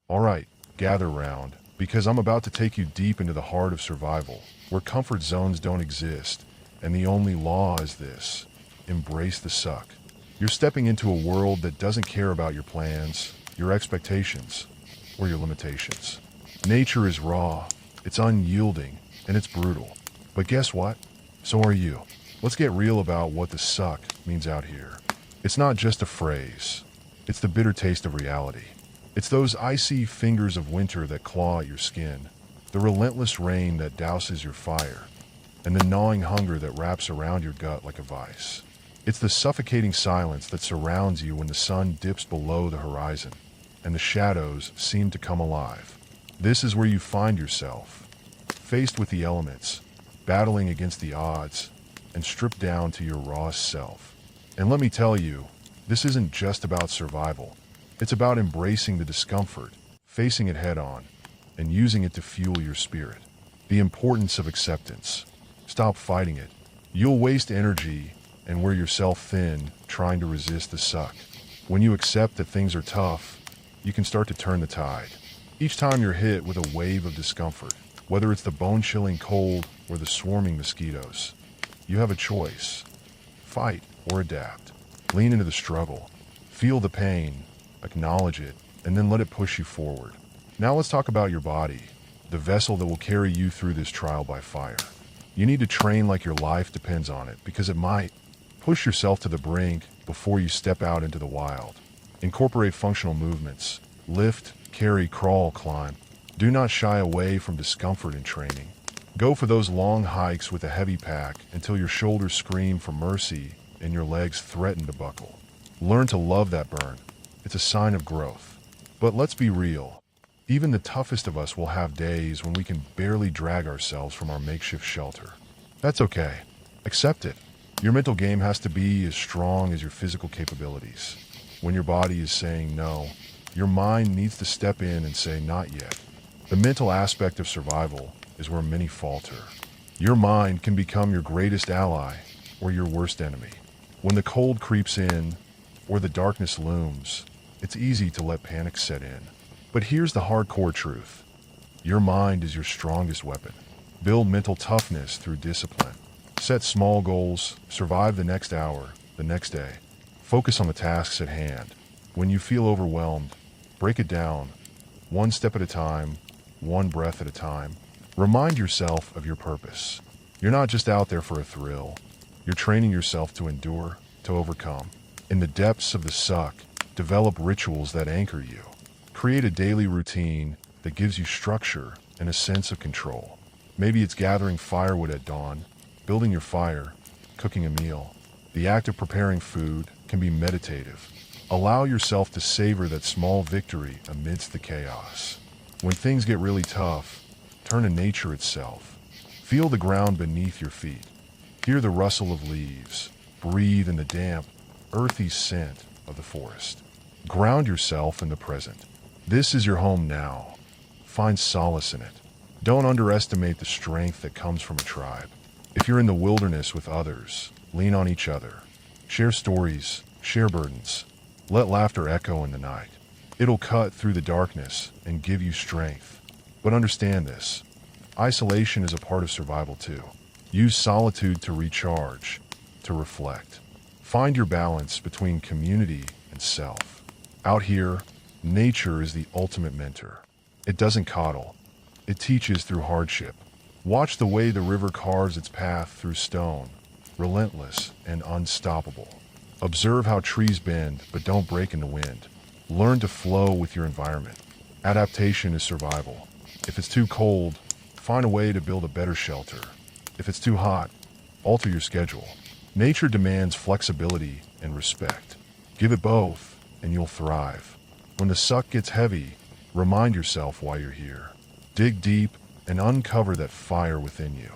Alright, gather round, because I'm about to take you deep into the heart of survival, where comfort zones don't exist, and the only law is this: embrace the suck. You're stepping into a world that doesn't care about your plans, your expectations, or your limitations. Nature is raw, it's unyielding, and it's brutal. But guess what? So are you. Let's get real about what the suck means out here. It's not just a phrase. It's the bitter taste of reality. It's those icy fingers of winter that claw at your skin, the relentless rain that douses your fire, and the gnawing hunger that wraps around your gut like a vice. It's the suffocating silence that surrounds you when the sun dips below the horizon, and the shadows seem to come alive. This is where you find yourself, faced with the elements, battling against the odds, and stripped down to your rawest self. And let me tell you, this isn't just about survival. It's about embracing the discomfort, facing it head on, and using it to fuel your spirit. The importance of acceptance. Stop fighting it. You'll waste energy and wear yourself thin trying to resist the suck. When you accept that things are tough, you can start to turn the tide. Each time you're hit with a wave of discomfort, whether it's the bone-chilling cold or the swarming mosquitoes, you have a choice. Fight or adapt. Lean into the struggle. Feel the pain, acknowledge it, and then let it push you forward. Now let's talk about your body, the vessel that will carry you through this trial by fire. You need to train like your life depends on it, because it might. Push yourself to the brink before you step out into the wild. Incorporate functional movements. Lift, carry, crawl, climb. Do not shy away from discomfort in training. Go for those long hikes with a heavy pack until your shoulders scream for mercy and your legs threaten to buckle. Learn to love that burn. It's a sign of growth. But let's be real. Even the toughest of us will have days when we can barely drag ourselves from our makeshift shelter. That's okay. Accept it. Your mental game has to be as strong as your physical capabilities. When your body is saying no, your mind needs to step in and say not yet. The mental aspect of survival is where many falter. Your mind can become your greatest ally or your worst enemy. When the cold creeps in or the darkness looms, it's easy to let panic set in. But here's the hardcore truth. Your mind is your strongest weapon. Build mental toughness through discipline. Set small goals, survive the next hour, the next day. Focus on the tasks at hand. When you feel overwhelmed, break it down, one step at a time, one breath at a time. Remind yourself of your purpose. You're not just out there for a thrill. You're training yourself to endure, to overcome. In the depths of the suck, develop rituals that anchor you. Create a daily routine that gives you structure and a sense of control. Maybe it's gathering firewood at dawn, building your fire, cooking a meal. The act of preparing food can be meditative. Allow yourself to savor that small victory amidst the chaos. When things get really tough, turn to nature itself. Feel the ground beneath your feet. Hear the rustle of leaves. Breathe in the damp, earthy scent of the forest. Ground yourself in the present. This is your home now. Find solace in it. Don't underestimate the strength that comes from a tribe. If you're in the wilderness with others, lean on each other. Share stories, share burdens. Let laughter echo in the night. It'll cut through the darkness and give you strength. But understand this. Isolation is a part of survival too. Use solitude to recharge, to reflect. Find your balance between community and self. Out here, nature is the ultimate mentor. It doesn't coddle. It teaches through hardship. Watch the way the river carves its path through stone, relentless and unstoppable. Observe how trees bend but don't break in the wind. Learn to flow with your environment. Adaptation is survival. If it's too cold, find a way to build a better shelter. If it's too hot, alter your schedule. Nature demands flexibility and respect. Give it both, and you'll thrive. When the suck gets heavy, remind yourself why you're here. Dig deep and uncover that fire within you.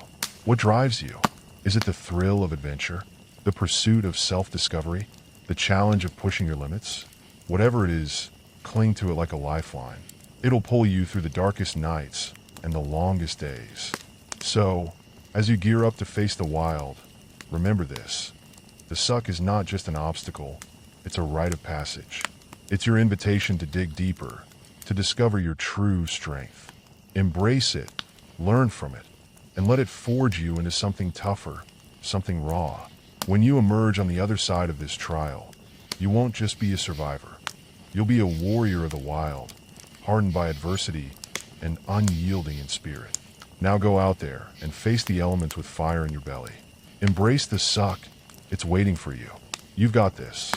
What drives you? Is it the thrill of adventure? The pursuit of self-discovery? The challenge of pushing your limits? Whatever it is, cling to it like a lifeline. It'll pull you through the darkest nights and the longest days. So, as you gear up to face the wild, remember this. The suck is not just an obstacle, it's a rite of passage. It's your invitation to dig deeper, to discover your true strength. Embrace it, learn from it, and let it forge you into something tougher, something raw. When you emerge on the other side of this trial, you won't just be a survivor. You'll be a warrior of the wild, hardened by adversity and unyielding in spirit. Now go out there and face the elements with fire in your belly. Embrace the suck. It's waiting for you. You've got this.